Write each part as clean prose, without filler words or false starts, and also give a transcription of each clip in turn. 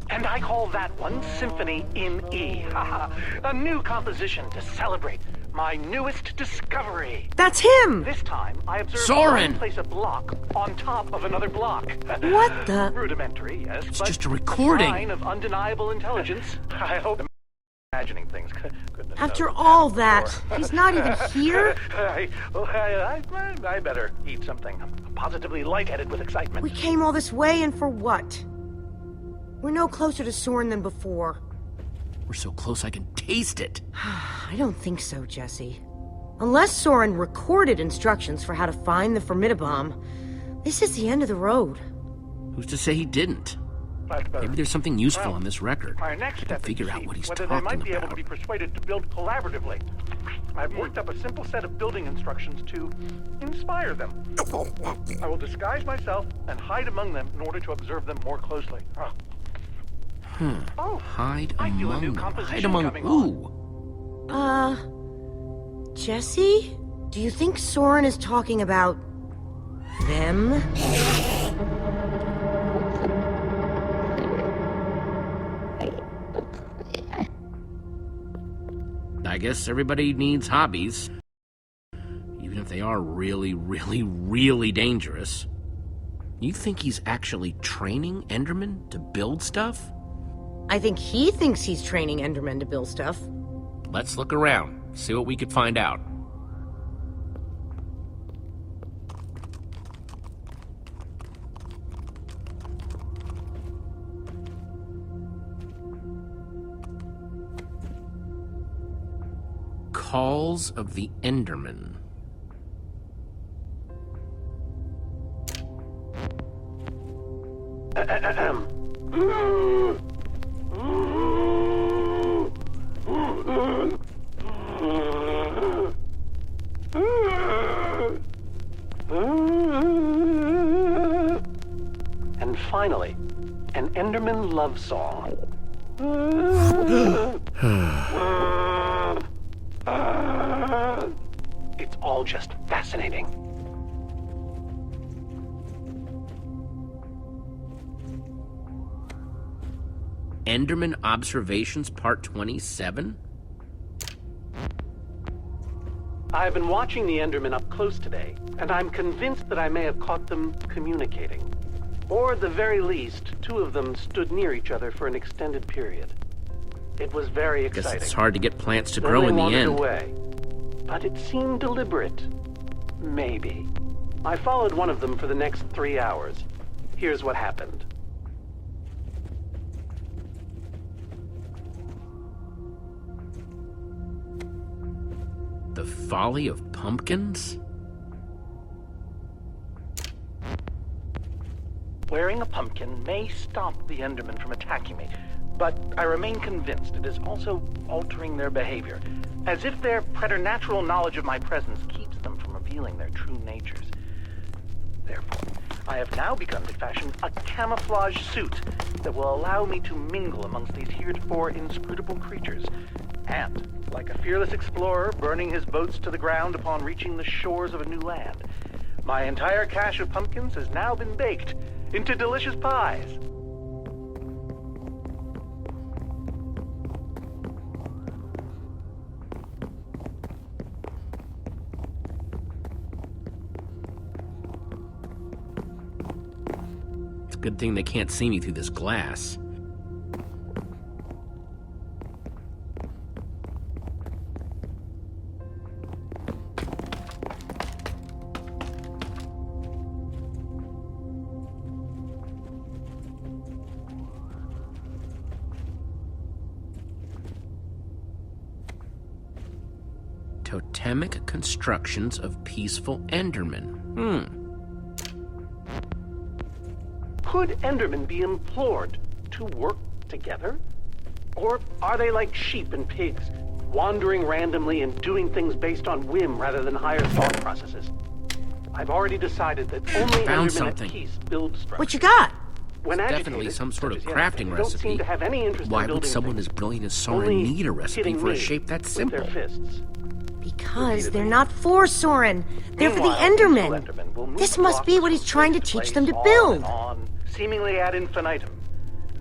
And I call that one Symphony in E. A new composition to celebrate my newest discovery. That's him! This time, I observed Soren! one place a block on top of another block. What the? Rudimentary, yes, It's but just a recording. sign of undeniable intelligence. I hope I'm imagining things. Goodness After knows all what's that, happened before. he's not even here? I better eat something. I'm positively lightheaded with excitement. We came all this way, and for what? We're no closer to Soren than before. We're so close I can taste it. I don't think so, Jesse. Unless Soren recorded instructions for how to find the Formidabomb, this is the end of the road. Who's to say he didn't? Maybe there's something useful on this record. Our next I step can is to figure out see what he's whether talking they might be able about. to be persuaded to build collaboratively. I've worked up a simple set of building instructions to inspire them. I will disguise myself and hide among them in order to observe them more closely. Oh, Hide I feel a new among them. composition Hide among coming who? Jesse? Do you think Soren is talking about them? I guess everybody needs hobbies. Even if they are really, really, really dangerous. You think he's actually training Endermen to build stuff? I think he thinks he's training Endermen to build stuff. Let's look around, see what we could find out. Calls of the Enderman. And finally, an Enderman love song. It's all just fascinating. Enderman Observations Part 27? I've been watching the Endermen up close today, and I'm convinced that I may have caught them communicating. Or at the very least, two of them stood near each other for an extended period. It was very exciting. Guess it's hard to get plants to Then grow they in the wandered end. away. But it seemed deliberate. Maybe. I followed one of them for the next 3 hours. Here's what happened. The Folly of Pumpkins? Wearing a pumpkin may stop the Endermen from attacking me, but I remain convinced it is also altering their behavior, as if their preternatural knowledge of my presence keeps them from revealing their true natures. Therefore, I have now begun to fashion a camouflage suit that will allow me to mingle amongst these heretofore inscrutable creatures, and, like a fearless explorer burning his boats to the ground upon reaching the shores of a new land, my entire cache of pumpkins has now been baked into delicious pies. It's a good thing they can't see me through this glass. Totemic constructions of peaceful Endermen. Could Endermen be implored to work together? Or are they like sheep and pigs, wandering randomly and doing things based on whim rather than higher thought processes? I've already decided that only Found Endermen something. at peace build structure. What you got? When It's agitated, definitely some sort of such as crafting yesterday, don't recipe. seem to have any interest Why in would building someone things, as brilliant as Soren only need a recipe hitting for a me shape that with simple? their fists. Because they're repeatedly. not for Soren. They're for the Meanwhile, peaceful Endermen. Endermen will move This must be blocks what he's from trying to place teach place, them to on build. and on, seemingly ad infinitum,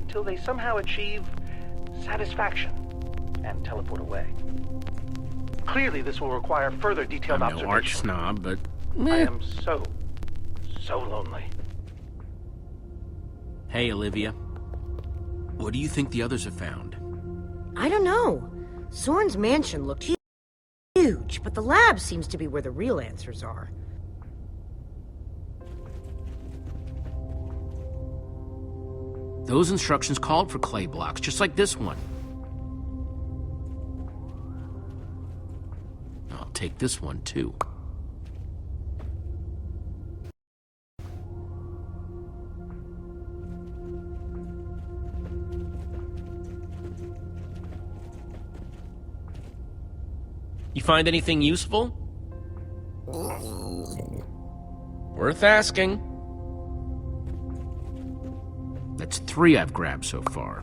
until they somehow achieve satisfaction and teleport away. Clearly, this will require further detailed I'm no art observation. snob, but I am so lonely. Hey, Olivia. What do you think the others have found? I don't know. Soren's mansion looked huge, but the lab seems to be where the real answers are. Those instructions called for clay blocks, just like this one. I'll take this one, too. You find anything useful? Worth asking. That's 3 I've grabbed so far.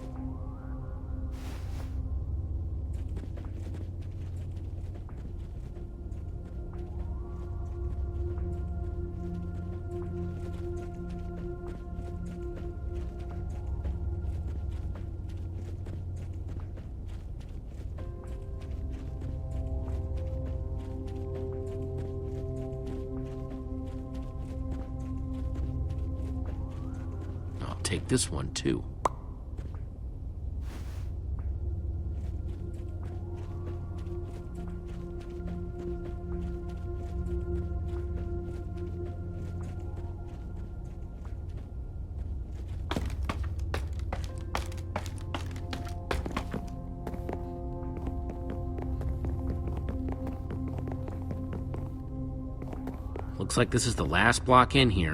I'll take this one, too. Looks like this is the last block in here.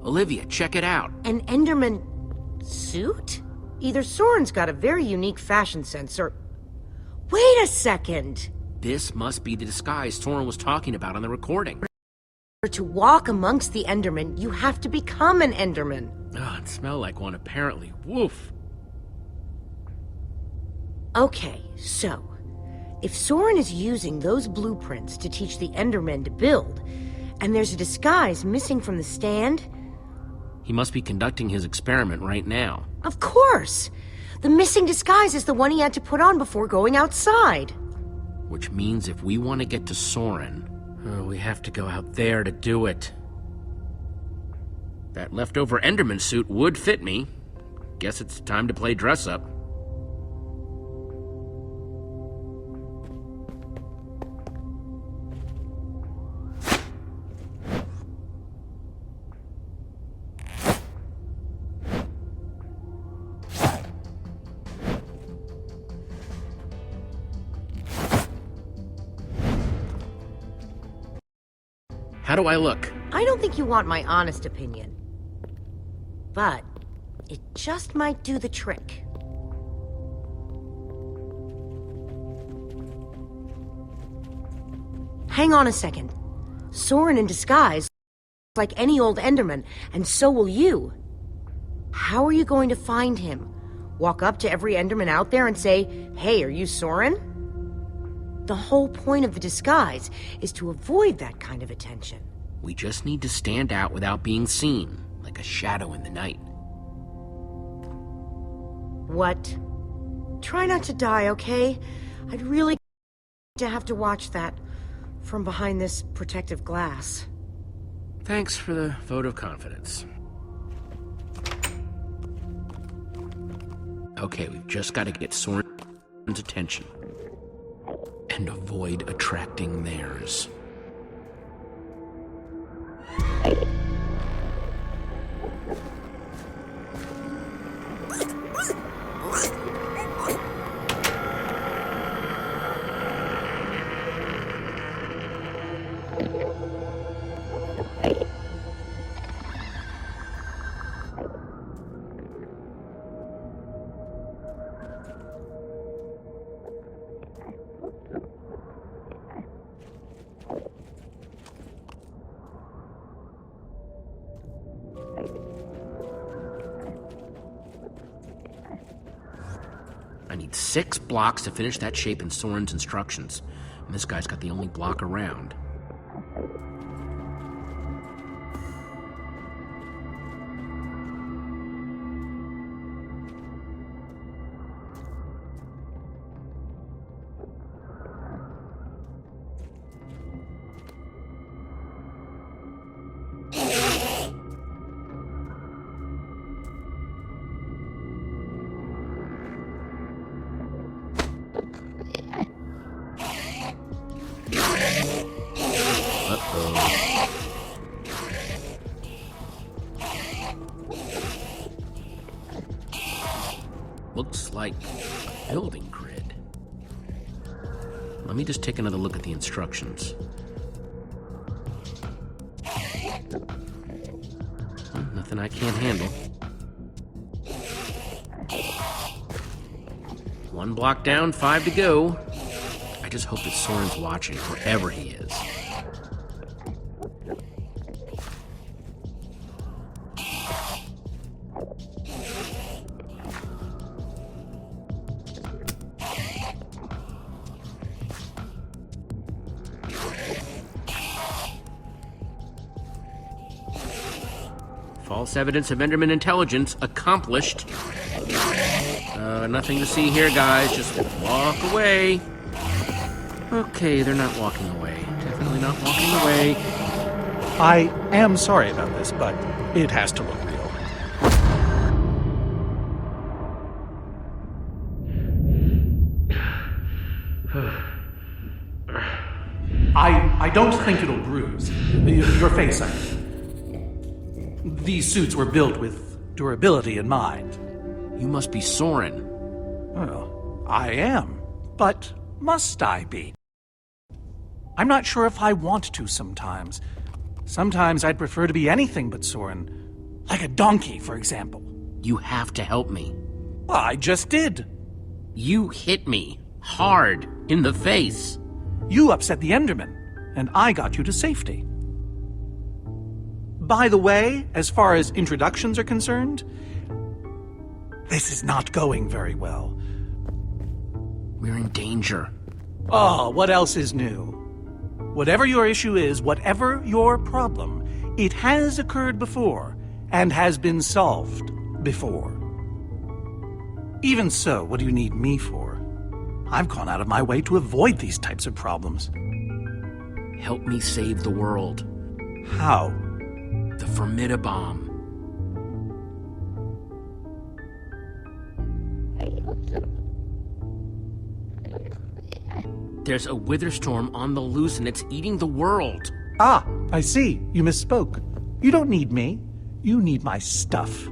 Olivia, check it out. An Enderman suit? Either Soren's got a very unique fashion sense or... Wait a second! This must be the disguise Soren was talking about on the recording. To walk amongst the Endermen, you have to become an Enderman. Oh, it smelled like one, apparently. Woof. Okay, so... If Soren is using those blueprints to teach the Endermen to build, and there's a disguise missing from the stand... He must be conducting his experiment right now. Of course! The missing disguise is the one he had to put on before going outside. Which means if we want to get to Soren, we have to go out there to do it. That leftover Enderman suit would fit me. Guess it's time to play dress up. How do I look? I don't think you want my honest opinion. But it just might do the trick. Hang on a second. Soren in disguise, like any old Enderman, and so will you. How are you going to find him? Walk up to every Enderman out there and say, "Hey, are you Soren?" The whole point of the disguise is to avoid that kind of attention. We just need to stand out without being seen, like a shadow in the night. What? Try not to die, okay? I'd really to have to watch that from behind this protective glass. Thanks for the vote of confidence. Okay, we've just got to get Soren's attention. And avoid attracting theirs. I need 6 blocks to finish that shape in Soren's instructions. And this guy's got the only block around. Looks like a building grid. Let me just take another look at the instructions. Nothing I can't handle. 1 block down, 5 to go. I just hope that Soren's watching wherever he is. False evidence of Enderman intelligence accomplished. Nothing to see here, guys. Just walk away. Okay, they're not walking away. Definitely not walking away. I am sorry about this, but it has to look real. I don't think it'll bruise. Your face, I mean. These suits were built with durability in mind. You must be Soren. Well, I am. But must I be? I'm not sure if I want to sometimes. Sometimes I'd prefer to be anything but Soren. Like a donkey, for example. You have to help me. Well, I just did. You hit me hard in the face. You upset the Enderman, and I got you to safety. By the way, as far as introductions are concerned, this is not going very well. We're in danger. Oh, what else is new? Whatever your issue is, whatever your problem, it has occurred before and has been solved before. Even so, what do you need me for? I've gone out of my way to avoid these types of problems. Help me save the world. How? The Formidabomb. There's a wither storm on the loose and it's eating the world. Ah, I see. You misspoke. You don't need me. You need my stuff.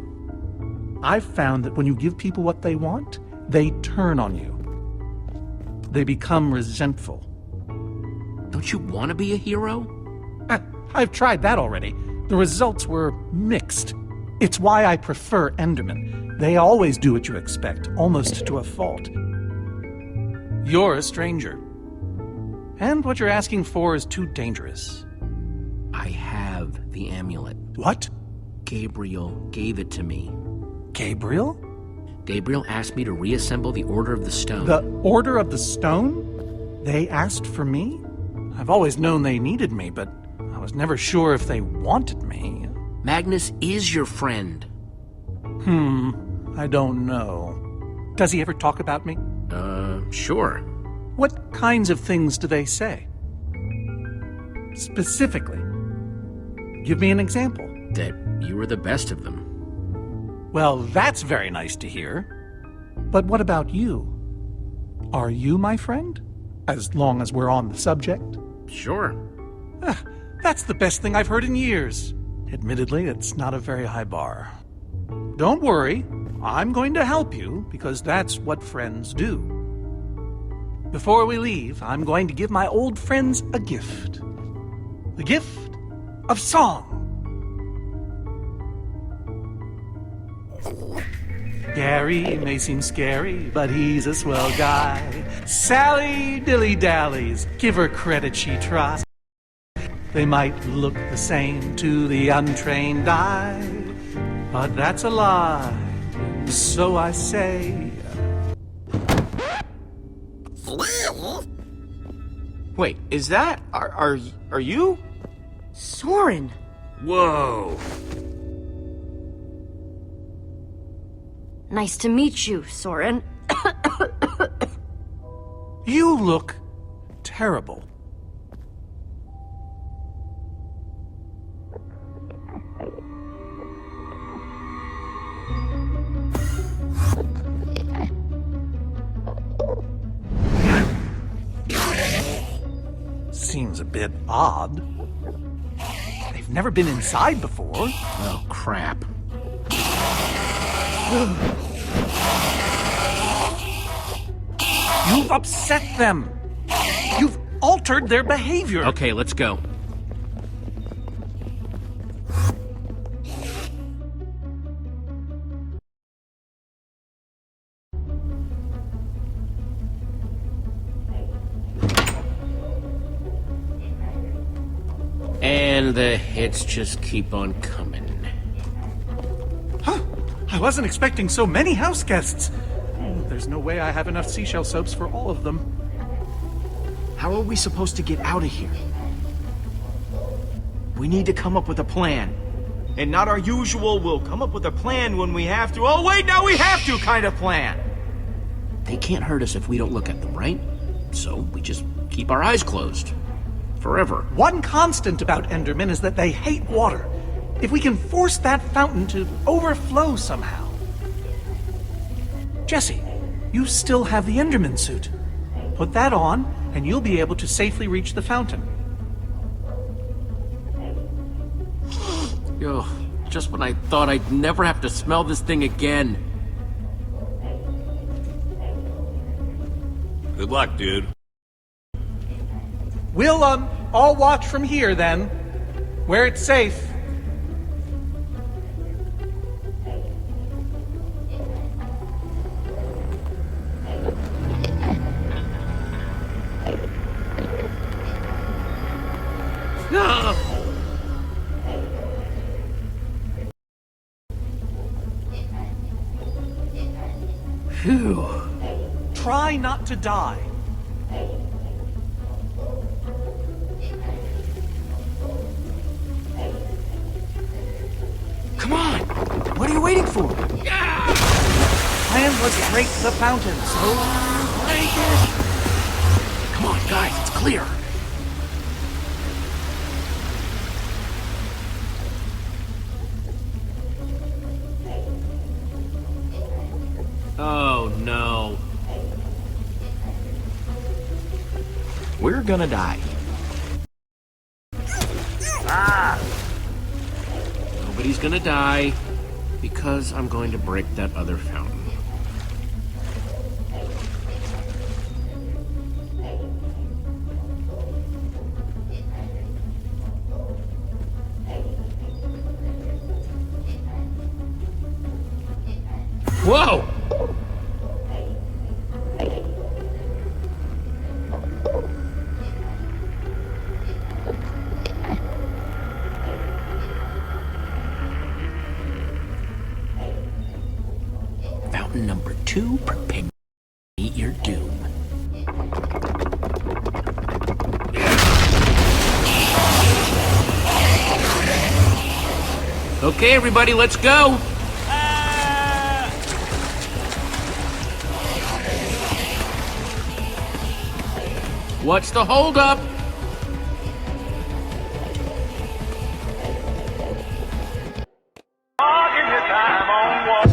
I've found that when you give people what they want, they turn on you. They become resentful. Don't you want to be a hero? I've tried that already. The results were mixed. It's why I prefer Enderman. They always do what you expect, almost to a fault. You're a stranger. And what you're asking for is too dangerous. I have the amulet. What? Gabriel gave it to me. Gabriel? Gabriel asked me to reassemble the Order of the Stone. The Order of the Stone? They asked for me? I've always known they needed me, but I was never sure if they wanted me. Magnus is your friend. I don't know. Does he ever talk about me? Sure. What kinds of things do they say? Specifically. Give me an example. That you were the best of them. Well, that's very nice to hear. But what about you? Are you my friend? As long as we're on the subject? Sure. That's the best thing I've heard in years. Admittedly, it's not a very high bar. Don't worry. I'm going to help you, because that's what friends do. Before we leave, I'm going to give my old friends a gift. The gift of song. Gary may seem scary, but he's a swell guy. Sally dilly-dallies, give her credit, she tries. They might look the same to the untrained eye, but that's a lie, so I say. Wait, is that... Are you? Soren! Whoa. Nice to meet you, Soren. You look terrible. Seems a bit odd. They've never been inside before. Oh, crap. You've upset them. You've altered their behavior. Okay, let's go. And the hits just keep on coming. Huh. I wasn't expecting so many house guests. There's no way I have enough seashell soaps for all of them. How are we supposed to get out of here? We need to come up with a plan. And not our usual, we'll come up with a plan when we have to. Oh wait, now we have to kind of plan. They can't hurt us if we don't look at them, right? So we just keep our eyes closed. Forever. One constant about Endermen is that they hate water. If we can force that fountain to overflow somehow. Jesse, you still have the Enderman suit. Put that on, and you'll be able to safely reach the fountain. Oh, just when I thought I'd never have to smell this thing again. Good luck, dude. We'll, all watch from here, then. Where it's safe. Phew. Try not to die. Come on! What are you waiting for? Plan was to break the fountain, so break it. Come on, guys, it's clear. Oh, no. We're gonna die. Nobody's gonna die because I'm going to break that other fountain. Whoa! Fountain number 2, prepare to meet your doom. Okay, everybody, let's go! What's the holdup? Give your time on walk.